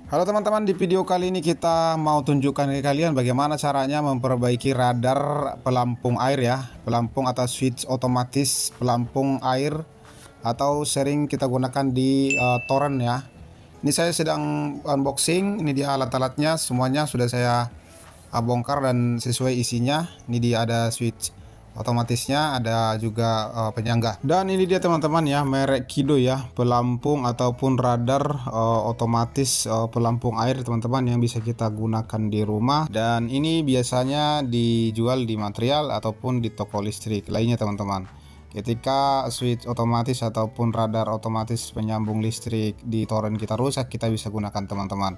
Halo teman-teman, di video kali ini kita mau tunjukkan ke kalian bagaimana caranya memperbaiki radar pelampung air ya. Pelampung atau switch otomatis pelampung air atau sering kita gunakan di torrent ya. Ini saya sedang unboxing, ini dia alat-alatnya, semuanya sudah saya bongkar dan sesuai isinya. Ini dia, ada switch otomatisnya, ada juga penyangga. Dan ini dia teman-teman ya, merek Kido ya, pelampung ataupun radar otomatis pelampung air teman-teman yang bisa kita gunakan di rumah. Dan ini biasanya dijual di material ataupun di toko listrik lainnya teman-teman. Ketika switch otomatis ataupun radar otomatis penyambung listrik di torrent kita rusak, kita bisa gunakan teman-teman.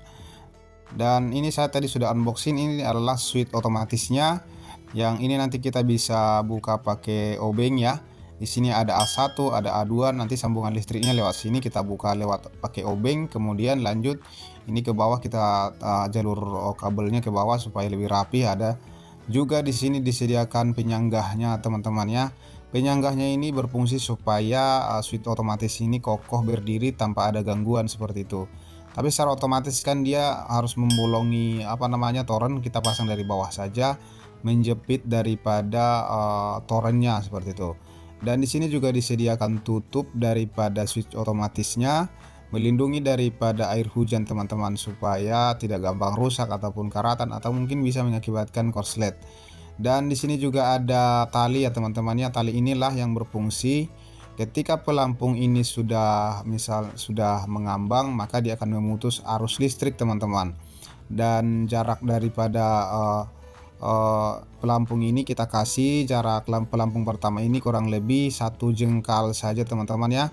Dan ini saya tadi sudah unboxing, ini adalah switch otomatisnya. Yang ini nanti kita bisa buka pakai obeng ya. Di sini ada A1, ada A2, nanti sambungan listriknya lewat sini, kita buka lewat pakai obeng, kemudian lanjut ini ke bawah, kita jalur kabelnya ke bawah supaya lebih rapi. Ada juga di sini disediakan penyanggahnya teman-teman ya. Penyanggahnya ini berfungsi supaya switch otomatis ini kokoh berdiri tanpa ada gangguan seperti itu. Tapi secara otomatis kan dia harus membolongi torrent, kita pasang dari bawah saja, menjepit daripada torrentnya seperti itu. Dan di sini juga disediakan tutup daripada switch otomatisnya, melindungi daripada air hujan teman-teman, supaya tidak gampang rusak ataupun karatan atau mungkin bisa mengakibatkan korslet. Dan di sini juga ada tali ya teman-teman ya. Tali inilah yang berfungsi ketika pelampung ini sudah mengambang, maka dia akan memutus arus listrik teman-teman. Dan jarak daripada pelampung ini kita kasih jarak pelampung pertama ini kurang lebih 1 jengkal saja teman-teman ya.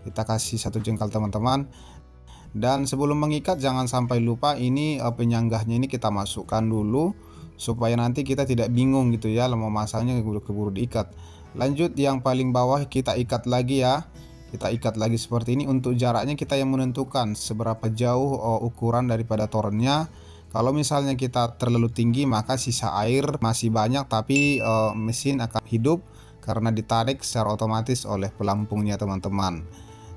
Kita kasih 1 jengkal teman-teman. Dan sebelum mengikat jangan sampai lupa ini penyanggahnya ini kita masukkan dulu supaya nanti kita tidak bingung gitu ya, mau masangnya keburu diikat. Lanjut yang paling bawah kita ikat lagi ya. Kita ikat lagi seperti ini. Untuk jaraknya kita yang menentukan seberapa jauh ukuran daripada torrentnya. Kalau misalnya kita terlalu tinggi, maka sisa air masih banyak, tapi mesin akan hidup karena ditarik secara otomatis oleh pelampungnya teman-teman.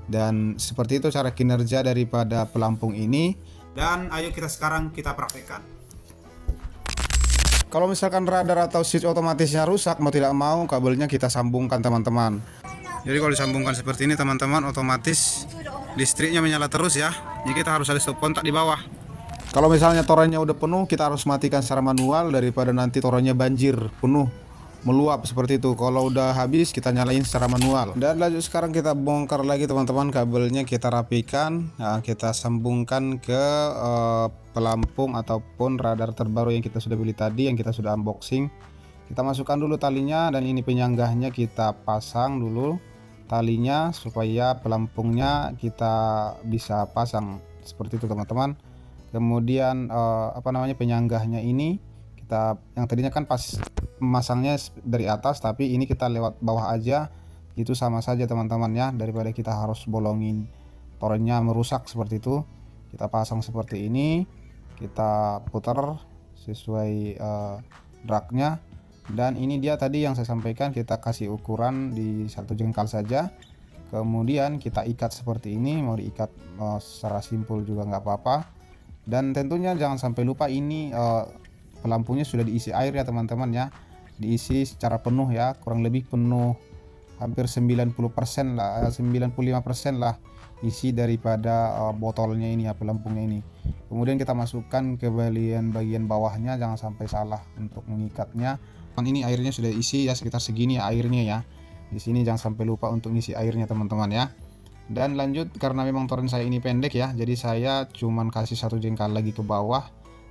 Dan seperti itu cara kinerja daripada pelampung ini. Dan ayo sekarang kita praktekkan. Kalau misalkan radar atau switch otomatisnya rusak, mau tidak mau kabelnya kita sambungkan teman-teman. Jadi kalau disambungkan seperti ini teman-teman, otomatis listriknya menyala terus ya. Jadi kita harus ada stop kontak di bawah. Kalau misalnya torrentnya udah penuh, kita harus matikan secara manual daripada nanti torrentnya banjir penuh, meluap seperti itu. Kalau udah habis kita nyalain secara manual. Dan lanjut sekarang kita bongkar lagi teman-teman, kabelnya kita rapikan. Nah, kita sambungkan ke pelampung ataupun radar terbaru yang kita sudah beli tadi, yang kita sudah unboxing. Kita masukkan dulu talinya, dan ini penyanggahnya kita pasang dulu talinya supaya pelampungnya kita bisa pasang seperti itu teman-teman. Kemudian penyanggahnya ini kita, yang tadinya kan pas memasangnya dari atas, tapi ini kita lewat bawah aja, itu sama saja teman-teman ya, daripada kita harus bolongin torrentnya merusak seperti itu. Kita pasang seperti ini, kita putar sesuai dragnya. Dan ini dia tadi yang saya sampaikan, kita kasih ukuran di 1 jengkal saja. Kemudian kita ikat seperti ini, mau diikat secara simpul juga nggak apa-apa. Dan tentunya jangan sampai lupa ini pelampungnya sudah diisi air ya teman-teman ya, diisi secara penuh ya, kurang lebih penuh, hampir 90% lah, 95% lah isi daripada botolnya ini ya, pelampungnya ini. Kemudian kita masukkan ke bagian bawahnya, jangan sampai salah untuk mengikatnya. Ini airnya sudah isi ya, sekitar segini ya airnya ya. Di sini jangan sampai lupa untuk isi airnya teman-teman ya. Dan lanjut, karena memang torrent saya ini pendek ya, jadi saya cuman kasih 1 jengkal lagi ke bawah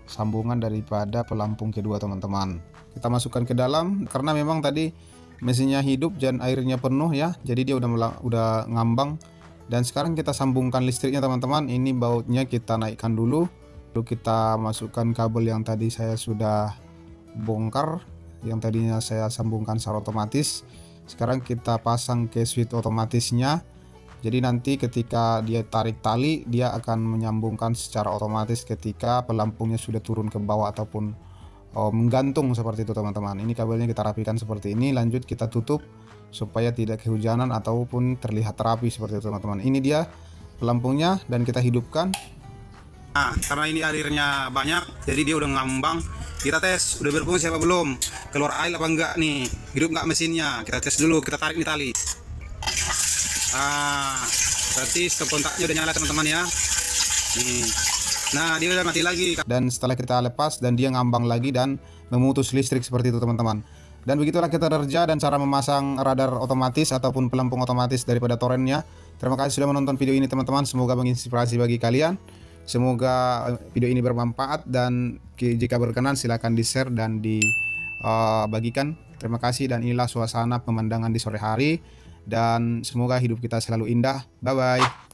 sambungan daripada pelampung kedua teman-teman. Kita masukkan ke dalam, karena memang tadi mesinnya hidup dan airnya penuh ya, jadi dia udah ngambang. Dan sekarang kita sambungkan listriknya teman-teman. Ini bautnya kita naikkan dulu, lalu kita masukkan kabel yang tadi saya sudah bongkar, yang tadinya saya sambungkan secara otomatis. Sekarang kita pasang ke switch otomatisnya. Jadi nanti ketika dia tarik tali, dia akan menyambungkan secara otomatis ketika pelampungnya sudah turun ke bawah ataupun menggantung seperti itu teman-teman. Ini kabelnya kita rapikan seperti ini. Lanjut kita tutup supaya tidak kehujanan ataupun terlihat rapi seperti itu teman-teman. Ini dia pelampungnya, dan kita hidupkan. Nah, karena ini airnya banyak, jadi dia udah ngambang. Kita tes, udah berfungsi apa belum? Keluar air apa enggak nih? Hidup enggak mesinnya? Kita tes dulu, kita tarik nih tali. Ah, berarti stop kontaknya udah nyala teman-teman ya. Nih. Nah, dia udah mati lagi. Dan setelah kita lepas dan dia ngambang lagi dan memutus listrik seperti itu teman-teman. Dan begitulah kita kerja dan cara memasang radar otomatis ataupun pelampung otomatis daripada torennya. Terima kasih sudah menonton video ini teman-teman. Semoga menginspirasi bagi kalian. Semoga video ini bermanfaat dan jika berkenan silahkan di-share dan dibagikan. Terima kasih dan inilah suasana pemandangan di sore hari dan semoga hidup kita selalu indah. Bye bye.